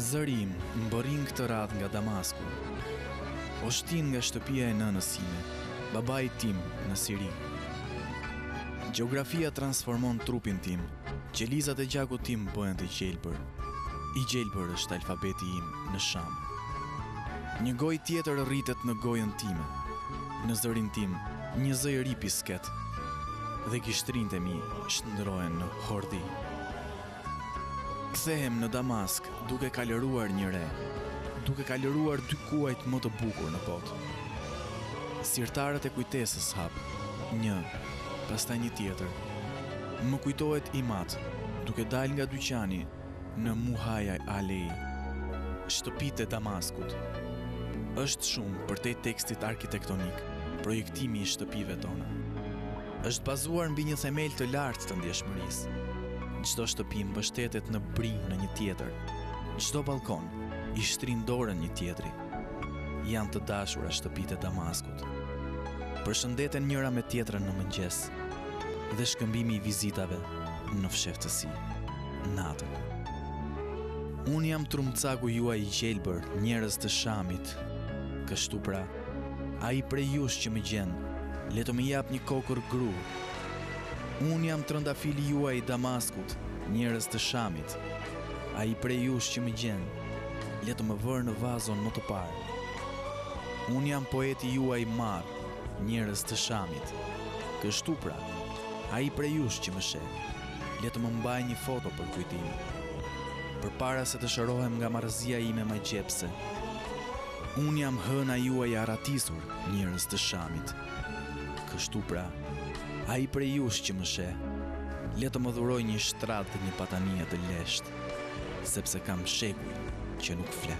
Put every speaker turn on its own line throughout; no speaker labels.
Zërim, mbërin këtë radh nga Damasku. O shtin nga shtëpia e nënës sime, babai tim në Siri. Gjeografia transformon trupin tim, qelizat e gjakut tim bëhen të gjelbër. I gjelbër është alfabeti im në Sham. Një gojë tjetër rritet në gojën time. Në zërin tim, një zë i ri pisket, dhe gishtrinë e mi shndrohen në hordi. Kthehem në Damask duke kalëruar një re, duke kalëruar 2 kuajt më të bukur në botë. Sirtarët e kujtesës hap, një, pastaj një tjetër. Më kujtohet Imat, duke dalë nga dyqani në Muhaja Alei, shtëpitë e Damaskut. Është shumë përtej tekstit arkitektonik, projektimi i shtëpive tona. Është bazuar mbi një themel të lartë të ndjeshmërisë. Çdo shtëpi mbështetet në brinj në një tjetër. Çdo balkon i shtrin dorën një tjetri. Janë të dashura shtëpitë e Damaskut. Përshëndeten njëra me tjetrën në mëngjes dhe shkëmbimi i vizitave në fshehtësi, natën. Unë jam trumcaku juaj i gjelbër, njerëz të Shamit. Kështu pra, ai prej jush që më gjen, le të më jap një kokër gru. Unë jam trëndafili juaj i Damaskut, njerëz të Shamit. Ai prej jush që më gjen, le të më vërë në vazon më të parë. Unë jam poeti juaj Mar, njerëz të Shamit. Kështu pra, ai prej jush që më sheh, le të më mbaj një foto për kujtim. Përpara se të shërohem nga marrëzia ime më gjepse. Unë jam hëna juaj aratisur, njerëz të Shamit. Kështu pra, ai prej jush që më sheh, le të më dhuroj një shtrat dhe një patanie të leshtë, sepse kam shekuj që nuk fle.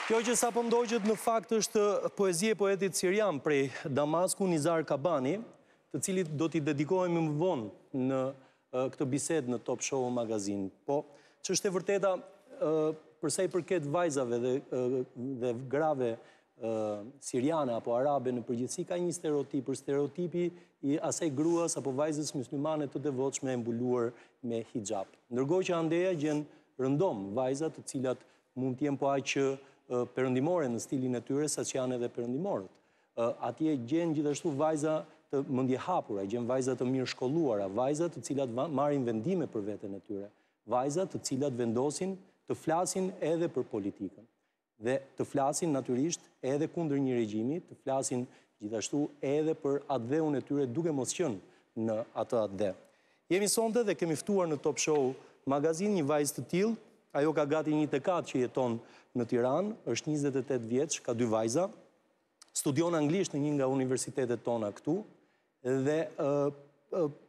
Kjo që sa po ndoqët në fakt është poezie e poetit sirian prej Damasku, Nizar Kabani, të cilit do t'i dedikohemi më vonë në këtë bisedë në Top Show magazin. Po, që është e vërteta, përsa i përket vajzave dhe grave siriane apo arabe në përgjithësi, ka një stereotip, për stereotipi i asaj gruas apo vajzës muslimane të devotshme e mbuluar me hijab. Ndërkohë që andeja gjen rëndom vajzat të cilat mund t'jen po aq perëndimore në stilin e tyre, sa që janë edhe perëndimorët. Atje gjen gjithashtu vajza të mendje hapura, gjen vajza të mirë shkolluara, vajza të cilat marrin vendime për veten e tyre, vajza të cilat vendosin të flasin edhe për politikën dhe të flasin natyrisht edhe kundër një regjimi, të flasin gjithashtu edhe për atdheun e tyre duke mos qenë në atë atdhe. Jemi sonte dhe kemi ftuar në Top Show magazin një vajzë të tillë, ajo ka gati 24 që jeton në Tiranë, është 28 vjeç, ka 2 vajza, studion anglisht në një nga universitetet tona këtu dhe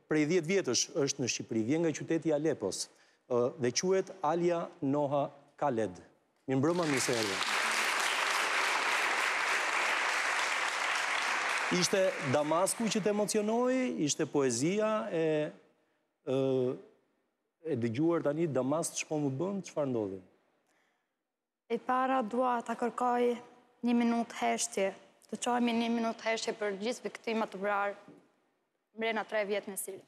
prej 10 vjetësh është në Shqipëri, vjen nga qyteti i Alepos dhe quhet Alia Noha Khaled. Mirëmbrëma, mirë se erdhe. Ishte Damasku që të emocionoi, ishte poezia e dëgjuar tani Damask ç'po më bën, çfarë ndodhi?
E para dua ta kërkoj 1 minutë heshtje. Të çojmë 1 minutë heshtje për gjithë viktimat të vrarë mbrena 3 vjet në Siri.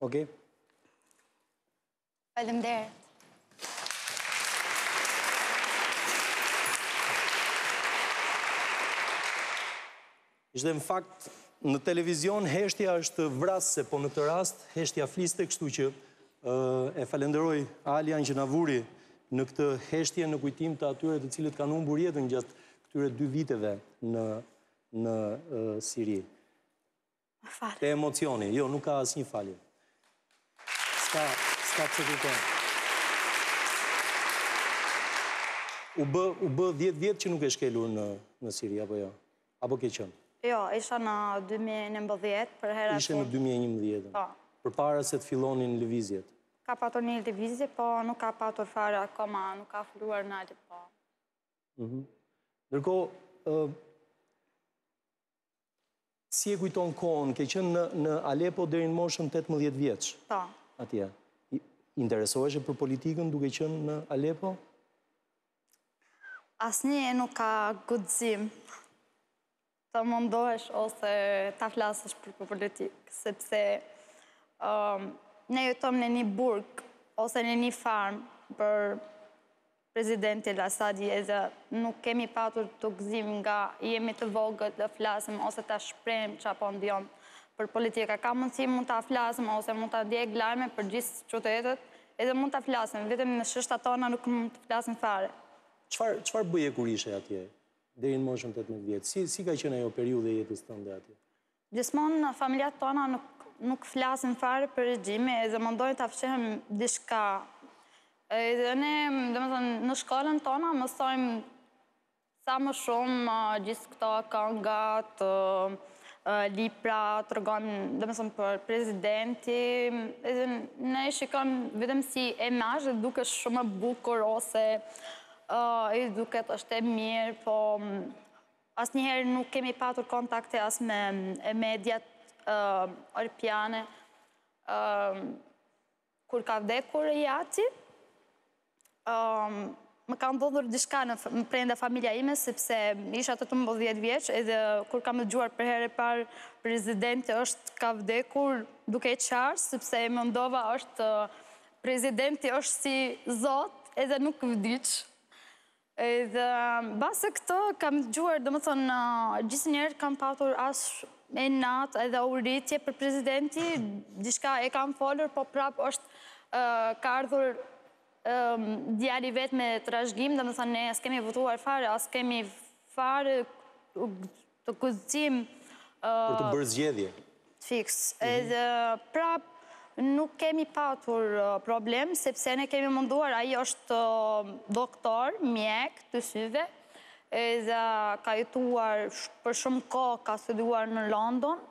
Okej.
Faleminderit.
Ishte në fakt në televizion heshtja është vrasëse, po në këtë rast heshtja fliste, kështu që e falenderoj Alian që na vuri në këtë heshtje në kujtim të atyre të cilët kanë humbur jetën gjatë këtyre 2 viteve në Siri. Te emocioni, jo, nuk ka asnjë falje. Ska pse kërkon. U bë 10 vjetë që nuk e shkelur në Siri, apo jo? Apo ke qënë?
Jo, isha në 2011, për hera
Ishe në 2011.
Po.
Për para se të fillonin lëvizjet.
Ka patur një lëvizje, po nuk ka patur fare akoma, nuk ka filluar në alë, po.
Ndërko, si e kujton kohën, ke qënë në Alepo deri në moshën 18 vjeç?
Po.
Atje. Interesoheshe për politikën duke qënë në Alepo?
Asnjë nuk ka guxim të mundohesh ose ta flasësh për politikë, sepse ne jetojmë në një burg ose në një farmë për prezidenti Asadi, edhe nuk kemi patur të gëzim nga jemi të vogët të flasim ose të shprehim që apo ndjon për politika. Ka mundësi mund të flasim ose mund të ndjek lajme për gjithë qytetet, edhe mund të flasim, vetëm në shështat tona nuk mund të flasim fare.
Çfarë bëje kur ishe atje, deri në moshën 18 vjetë? Si ka qenë ajo periudhe e jetës tënde atje?
Gjithmonë në familjarët tona nuk flasin fare për regjime, edhe mundojnë të afshehem dishka. Edhe ne, në shkollën tona, mësojmë sa më shumë gjithë këto këngat, libra, të rëgojmë për prezidenti, edhe ne shikon vetëm si imazh dhe duke shumë bukur ose i duket është e mirë, po asnjëherë nuk kemi patur kontakte as me mediat europiane. Kur ka vdekur Jati, më ka ndodhur diçka në brenda familja ime, sepse isha 18 vjeç, edhe kur kam dëgjuar për herë e parë presidenti ka vdekur duke qarë, sepse e mendova është presidenti është si Zot, edhe nuk vdiq. Edhe base këto kam dëgjuar, domethënë gjithë njerë kam patur as e natë edhe uritje për presidenti, diçka e kam folur, po prap është ka ardhur djali vetë me trashëgim, domethënë ne as kemi votuar fare, as kemi fare të guxim
për të bërë zgjedhje.
Fiks. Edhe prap nuk kemi patur problem, sepse ne kemi munduar, ai është doktor, mjek të syve, edhe ka jetuar për shumë kohë, ka studiuar në London.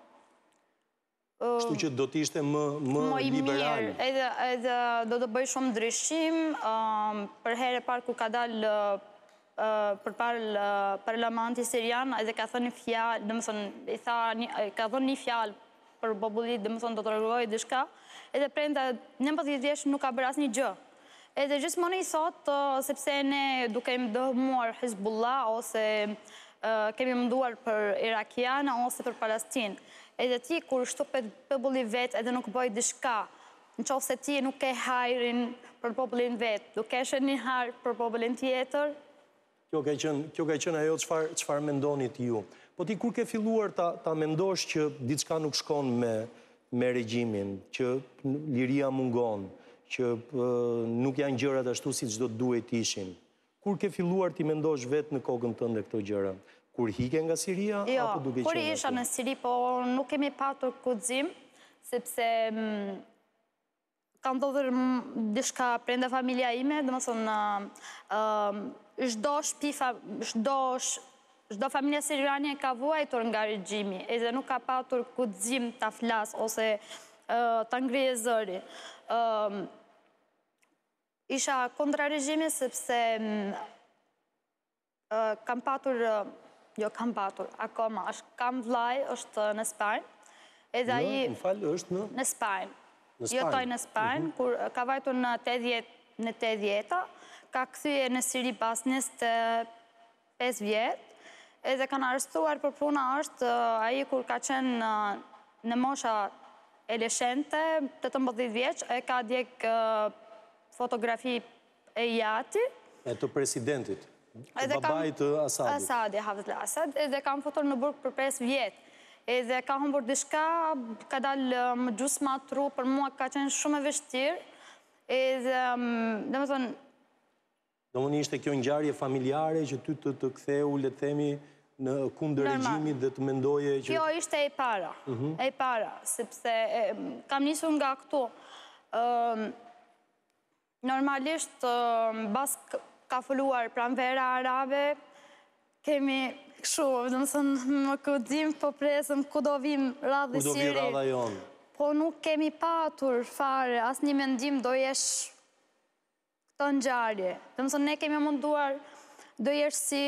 Kështu që do t'ishte më liberal.
Edhe do të bëj shumë ndryshim, për herë e parë ku ka dalë për parë parlamenti sirian, edhe ka thënë një fjalë, domethënë ka thënë një fjalë për popullit, domethënë do të rregojë diçka, edhe brenda 19 vjeç nuk ka bërë asnjë gjë. Edhe gjithmonë i thotë, sepse ne duke dëmuar Hizbullah ose kemi munduar për irakiana ose për Palestinë. Edhe ti kur shtupet populli vet edhe nuk bëj diçka, nëse ti nuk ke hajrin për popullin vet, do kesh një hajër për popullin tjetër.
Kjo ka qenë ajo çfarë mendonit ju. Po ti kur ke filluar ta mendosh që diçka nuk shkon me regjimin, që liria mungon, që nuk janë gjërat ashtu siç do të duhet ishin. Kur ke filluar ti mendosh vetë në kokën tënde këto gjëra? Kur hike nga Siria apo duke qenë?
Jo, kur isha në Siri, po nuk kemi patur guxim, sepse ka ndodhur diçka brenda familja ime, domethënë çdo familja siriane ka vuajtur nga regjimi, edhe nuk ka patur guxim ta flas ose ta ngrihej zëri. Isha kundra regjimit sepse kam patur, akoma, kam vllai, është në Spanjë, edhe ai...
Më falë, është në?
Në Spanjë. Jetoj në Spanjë, kur ka vajtur në 80-ta, ka kthye në Siri pas 25 vjetë, edhe kanë arrestuar për puna është, ai kur ka qenë në mosha adoleshente, 18 vjeç, e ka djeg fotografi e Jati.
E të presidentit, të babait të Asadit.
Asadi, Hafez al-Asad, edhe kam fotor në burg për 5 vjetë. Edhe ka humbur diçka, ka dalë më gjusma tru, për mua ka qenë shumë e vështirë. Edhe, dhe me thonë...
Do më një ishte kjo ngjarje familjare që ty të ktheu, le të themi, në kundër regjimit dhe të mendoje që...
Kjo ishte e para, sepse kam nisur nga këtu. Normalisht, bas ka folluar pranvera arabe, kemi kështu, do të thënë, më këdim, po presëm, ku do vim radhë
Kur do vi
Siri.
radha jonë?
Po nuk kemi patur fare, as një mendim do jesh këto ngjarje. Do të thënë, ne kemi munduar, do jesh si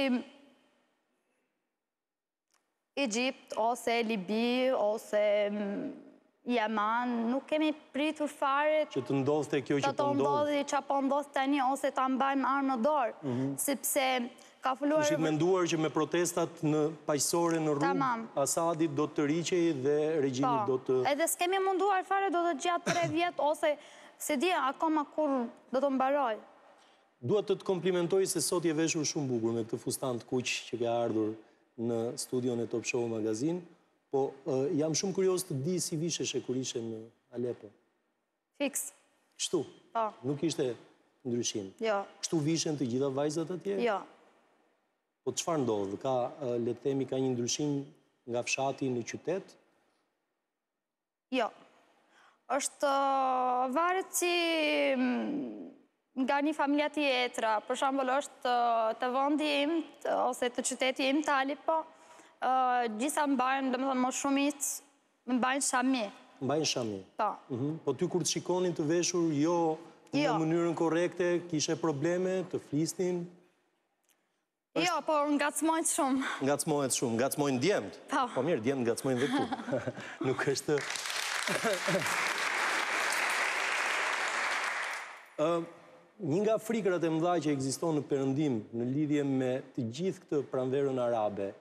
Egjipt, ose Libi, ose Jeman, nuk kemi pritur fare
Që të ndodhte kjo që
të
po ndodh.
ndodhi që po ndodh tani, ose të mbajmë armë në dorë, sepse ka folluar...
Kishit menduar që me protestat në paqësore në rrugë,
Tamam.
Asadit do të riqej dhe regjimi do të...
Edhe s'kemi munduar fare, do të gjatë 3 vjetë, ose se di akoma kur do të mbaroj.
Dua të të komplimentoj se sot je veshur shumë bukur me këtë fustan të kuq që ke ardhur në studion e Top Show Magazin, po jam shumë kurioz të di si visheshe kur ishe në Alepo.
Fiks.
Kështu?
Po.
Nuk ishte ndryshim?
Jo.
Kështu vishen të gjitha vajzat atje?
Jo.
Po çfarë ndodh? Ka, le të themi, ka një ndryshim nga fshati në qytet?
Jo. Është varet si nga një familja tjetra. Për shembull, është të vendi im, ose të qyteti im, të Alepo, gjitha mbajnë, domethënë më shumit, mbajnë shami.
Mbajnë shami?
Po.
Po ty kur të shikonin të veshur, jo në mënyrën korrekte, kishe probleme, të flisnin?
Jo, po ngacmojnë shumë.
Ngacmojnë shumë, ngacmojnë djemët?
Po.
Po mirë, djemët ngacmojnë dhe këtu. Nuk është... Një nga frikërat e mëdha që ekziston në Perëndim në lidhje me të gjithë këtë pranverën arabe,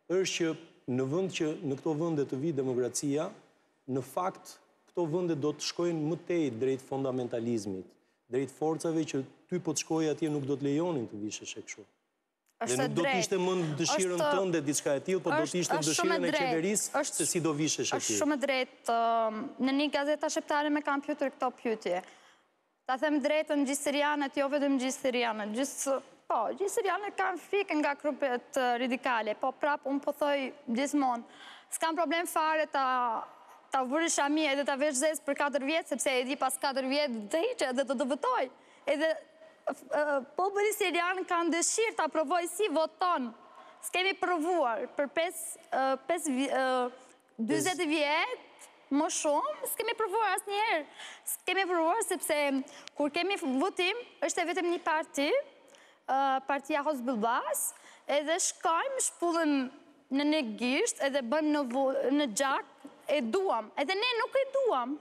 është që në vend që në këto vende të vi demokracia, në fakt këto vende do të shkojnë më tej drejt fundamentalizmit, drejt forcave që ty po të shkojë atje nuk do të lejonin të vishesh kështu. Dhe nuk do të ishte më në dëshirën tënde diçka e tillë, por do të ishte në dëshirën e qeverisë se si do vishesh atje.
Është shumë e drejtë. Në një gazeta shqiptare me kam pyetur këto pyetje. Ta them drejtën, gjisërianët, jo vetëm gjisërianët, gjisërianët kanë frikë nga grupet radikale, po prap unë po thoj gjithmonë, s'kam problem fare ta vuri shami edhe ta vesh zezë për 4 vjetë, sepse e di pas 4 vjetë dhe hiqe edhe do të votoj. Edhe populli sirian kanë dëshirë ta provoj si voton. S'kemi provuar për 20 vjetë, më shumë, s'kemi provuar asë njerë. S'kemi provuar sepse kur kemi votim, është e vetëm një parti, partia Hozbëllbas, edhe shkojmë, shpullëm në një gisht, edhe bën në gjak, e duam. Edhe ne nuk e duam.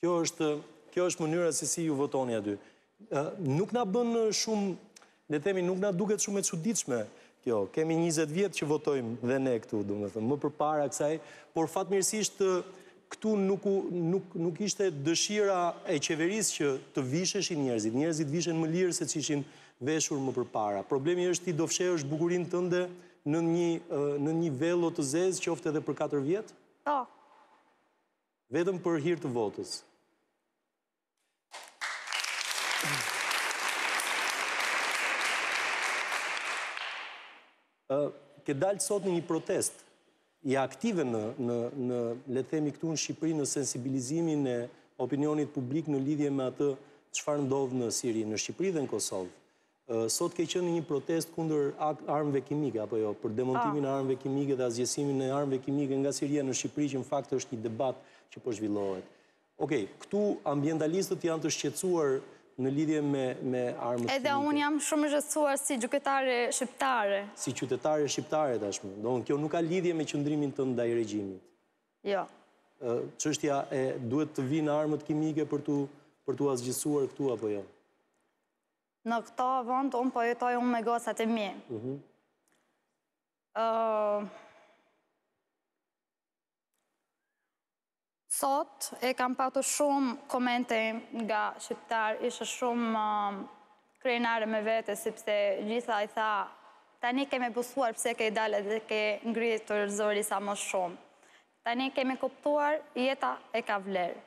Kjo është mënyra se si ju votoni aty. Nuk na bën shumë, le themi, nuk na duket shumë e çuditshme kjo. Kemi 20 vjetë që votojmë dhe ne këtu, domethënë, më përpara kësaj, por fatmirësisht këtu nuk ishte dëshira e qeverisë që të visheshin njerëzit. Njerëzit vishen më lirë se që ishin veshur më përpara. Problemi është ti do fshehësh bukurinë tënde në një vello të zezë, qoftë edhe për 4 vjetë?
Po.
Vetëm për hir të votës. Ke dalë sot në një protest, je aktive në le të themi këtu në Shqipëri, në sensibilizimin e opinionit publik në lidhje me atë çfarë ndodh në Siri, në Shqipëri dhe në Kosovë. Sot ke qenë një protest kundër armëve kimike, apo jo, për demontimin e armëve kimike dhe azgjesimin e armëve kimike nga Siria në Shqipëri, që në fakt është një debat që po zhvillohet. Okej, këtu ambientalistët janë të shqetësuar në lidhje me armët kimike.
Edhe unë jam shumë shqetësuar si gjykatare shqiptare.
Si qytetare shqiptare tashmë. Kjo nuk ka lidhje me qëndrimin tënd ndaj regjimit.
Jo.
Çështja e duhet të vinë armët kimike për tu azgjësuar këtu apo jo?
Në këto vend unë po jetoj unë me gocat e mi. Sot e kam patur shumë komente nga shqiptar, ishe shumë krenare me vete, sepse gjitha i tha, tani kemi busuar pse ke i dalë dhe ke ngritur zori sa më shumë. Tani kemi kuptuar, jeta e ka vlerë.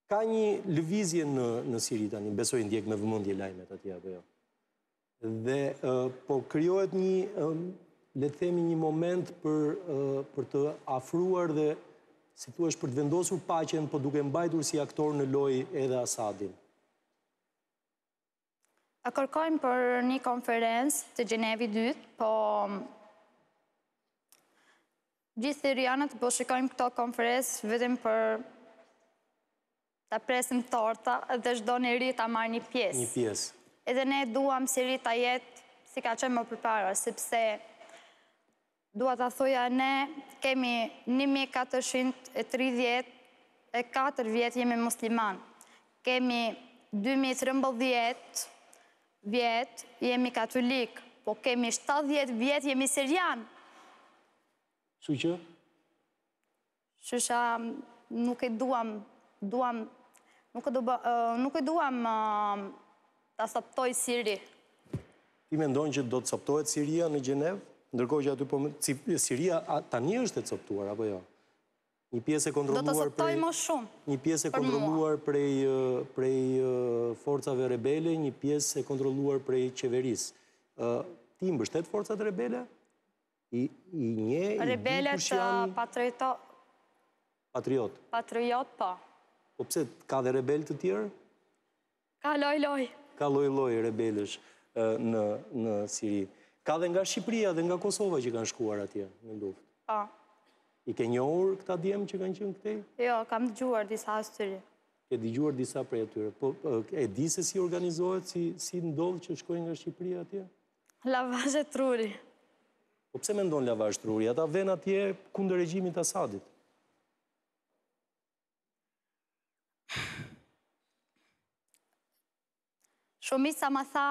Ka një lëvizje në Siri tani, besoj ndjek me vëmendje lajmet atje apo jo. Dhe po krijohet një, le të themi, një moment për të afruar dhe si tu është për të vendosur paqen, po duke mbajtur si aktor në lojë edhe Asadin?
A kërkojmë për një konferencë të Gjenevi 2, po gjithë sirianët po shikojmë këto konferencë vetëm për ta presim torta dhe çdo njeri ta marrë një pjesë.
Një pjesë.
Edhe ne duam Siri ta jetë si ka qenë më përpara, sepse dua ta thoja ne kemi 1434 vjet jemi musliman. Kemi 2013 vjet jemi katolik, po kemi 70 vjet jemi sirian.
Kështu që?
Shusha nuk e duam ta soptoj Siri.
Ti mendon që do të coptohet Siria në Gjenevë? Ndërkohë që aty po Siria tani është e coptuar apo jo? Një pjesë e kontrolluar
do të coptoj më shumë.
Një pjesë e kontrolluar prej forcave rebele, një pjesë e kontrolluar prej qeverisë. Ti mbështet forcat rebele?
Rebelet
patriot.
Patriot, po.
Po pse, ka dhe rebel të tjerë?
Ka loj-loj.
Ka loj-loj rebelësh në Siri. Ka dhe nga Shqipëria dhe nga Kosova që kanë shkuar atje në luftë.
Po.
I ke njohur këta djemë që kanë qenë këtej?
Jo, kam dëgjuar disa astyri.
Ke dëgjuar disa prej atyre. Po, e di se si organizohet, si ndodh që shkojnë nga Shqipëria atje?
Lavazhe truri.
Po pse mendon lavazh truri? Ata vjen atje kundër regjimit Asadit.
Shumica më tha,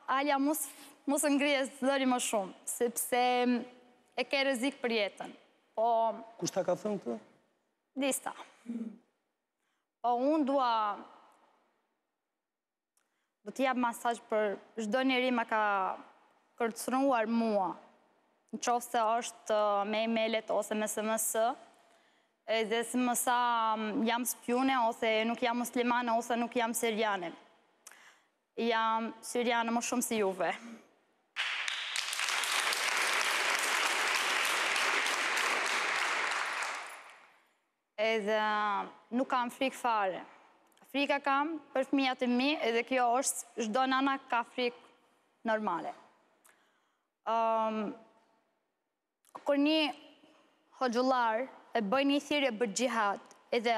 Alja mos ngrije zëri më shumë, sepse e ke rrezik për jetën. Po...
Kush ta ka thënë këtë?
Dista. Po unë do t'i jap masazh për çdo njeri më ka kërcënuar mua, në qoftë se është me email-et ose me SMS, edhe si më sa jam spjune, ose nuk jam muslimane, ose nuk jam siriane. Jam siriane më shumë si juve. Edhe nuk kam frikë fare. Frika kam për fëmijat e mi, edhe kjo është çdo nana ka frikë normale. Kur një hoxhullar e bëj një thirrje për xhihad, edhe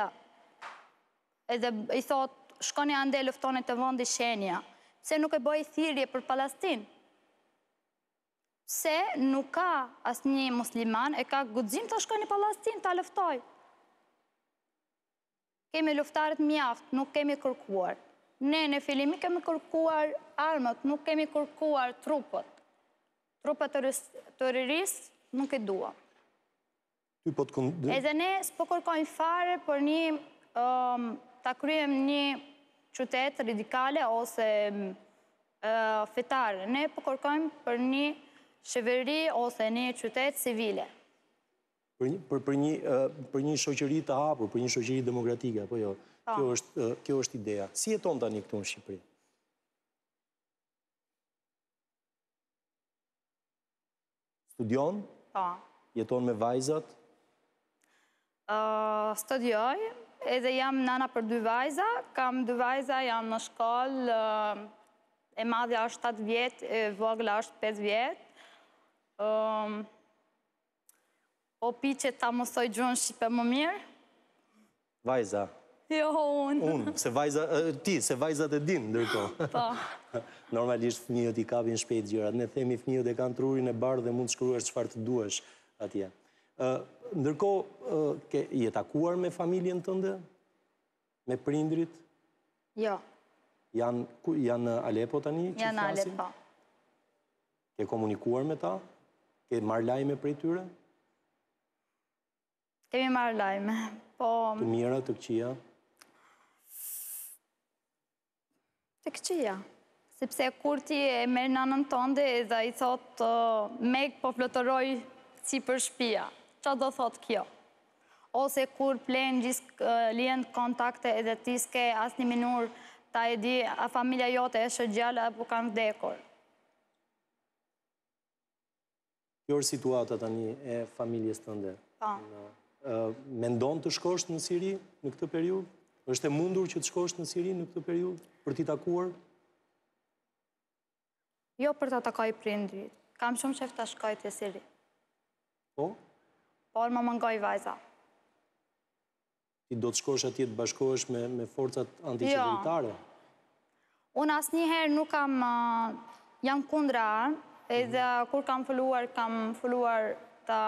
i thot shkoni ande luftoni të vendi shenja, pse nuk e bëj thirrje për Palestinë? Pse nuk ka asnjë musliman e ka guxim të shkojë në Palestinë ta luftoj? Kemi luftarët mjaft, nuk kemi kërkuar. Ne në fillimi kemi kërkuar armët, nuk kemi kërkuar trupët. Trupët terroristë nuk e dua. Edhe ne s'po kërkojmë fare për një ta kryem një qytet radikale ose fetare. Ne po kërkojmë për një qeveri ose një qytet civile.
Për një shoqëri të hapur, për një shoqëri demokratike, apo jo? Kjo është ideja. Si jeton tani këtu në Shqipëri? Studion?
Po.
Jeton me vajzat?
Studioj, edhe jam nana për 2 vajza, kam 2 vajza, jam në shkollë, e madhja është 7 vjet, e vogla është 5 vjet. O pi që ta mësoj gjuhën shqipe më mirë?
Vajza?
Jo, unë.
Unë, se vajzat e din, ndërkohë.
Po.
Normalisht fëmijët i kapin shpejt gjërat. Ne themi fëmijët e kanë trurin e bardhë dhe mund të shkruash çfarë të duash atje. Ndërkohë, je takuar me familjen tënde? Me prindrit?
Jo.
Janë në Alepo tani?
Janë në Alepo.
Ke komunikuar me ta? Ke marrë lajme prej tyre?
Kemi marrë lajme, po...
Të mira, të këqija?
Të këqija. Sepse kur ti e merë nanën tënde edhe i thot Meg po flotëroj si për shtëpia. Qa do thot kjo? Ose kur plen liend kontakte edhe ti s'ke asnjë minur ta e di a familja jote është gjallë apo kanë vdekur.
Kjo është situata tani e familjes tënde?
Pa.
mendon të shkosh në Siri në këtë periudhë? Është e mundur që të shkosh në Siri në këtë periudhë për t'i takuar?
Jo për të takoj prindrit. Kam shumë qef të shkoj të Siri.
Po?
Por më mëngoj vajza.
Ti do të shkosh atje të bashkohesh me forcat antiqeveritare?
Unë asnjëherë nuk kam, jam kundra, edhe kur kam filluar të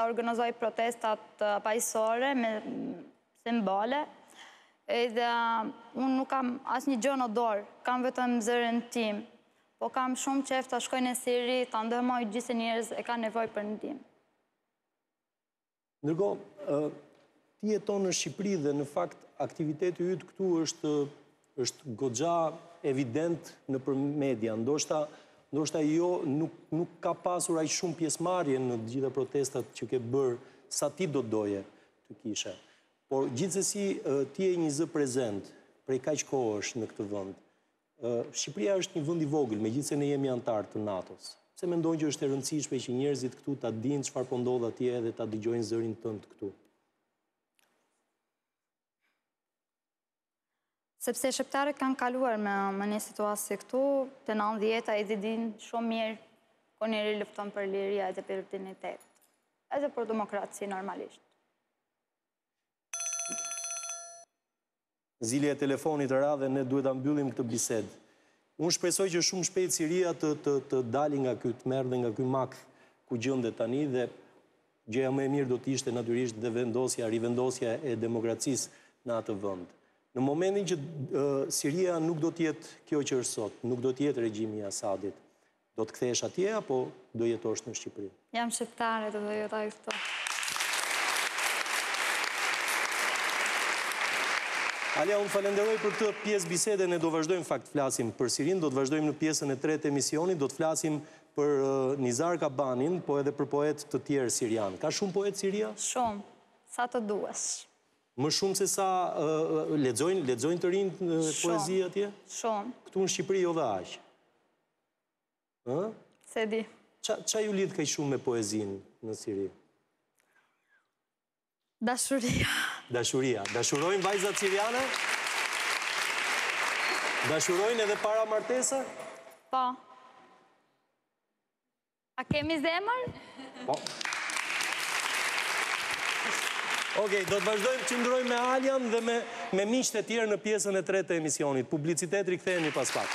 organizoj protestat paqësore me simbole, edhe unë nuk kam asnjë gjë në dorë, kam vetëm zërin tim, po kam shumë qef të shkoj në Siri, të ndihmoj gjithë se njerëz e kanë nevojë për ndihmë.
Ndërkohë, ti jeton në Shqipëri dhe në fakt aktiviteti yt këtu është goxha evident nëpër media. Ndoshta jo nuk ka pasur aq shumë pjesëmarrje në të gjitha protestat që ke bërë sa ti do doje të kishe. Por gjithsesi ti je një zë prezent prej kaq kohësh në këtë vend. Shqipëria është një vend i vogël, megjithëse ne jemi antar të NATO-s. Pse mendon që është e rëndësishme që njerëzit këtu ta dinë çfarë po ndodh atje dhe ta dëgjojnë zërin tënd këtu?
Sepse shqiptarët kanë kaluar me një situatë si këtu, të 90-ta e dinë shumë mirë kur njëri lufton për liria edhe për dignitet, edhe për demokraci normalisht.
Zilja e telefonit të radhe, ne duhet ta mbyllim këtë bisedë. Unë shpresoj që shumë shpejt Siria të dali nga ky, të merrte nga ky mak ku gjendet tani dhe gjëja më e mirë do të ishte natyrisht dhe rivendosja e demokracisë në atë vend. Në momentin që Siria nuk do të jetë kjo që është sot, nuk do të jetë regjimi i Asadit, do të kthehesh atje apo do jetosh në Shqipëri?
Jam shqiptare dhe do jetoj këtu.
Alia, unë falenderoj për të pjesë bisede, ne do vazhdojmë fakt flasim për Sirin, do të vazhdojmë në pjesën e tretë emisionit, do të flasim për Nizar Kabanin, po edhe për poet të tjerë sirian. Ka shumë poet Siria?
Shumë, sa të duesh.
Më shumë se sa lexojnë të rinj poezi atje?
Shumë.
Këtu në Shqipëri jo dhe aq.
Se di.
Qa ju lidh kaq shumë me poezinë në Siri?
Dashuria.
Dashuria. Dashurojnë vajzat siriane? Dashurojnë edhe para martesa?
Po. A kemi zemër?
Po. Okej, do të vazhdojmë që ndrojmë me Alian dhe me miqtë e tjerë në pjesën e tretë të emisionit. Publicitet, rikthehemi pas pak.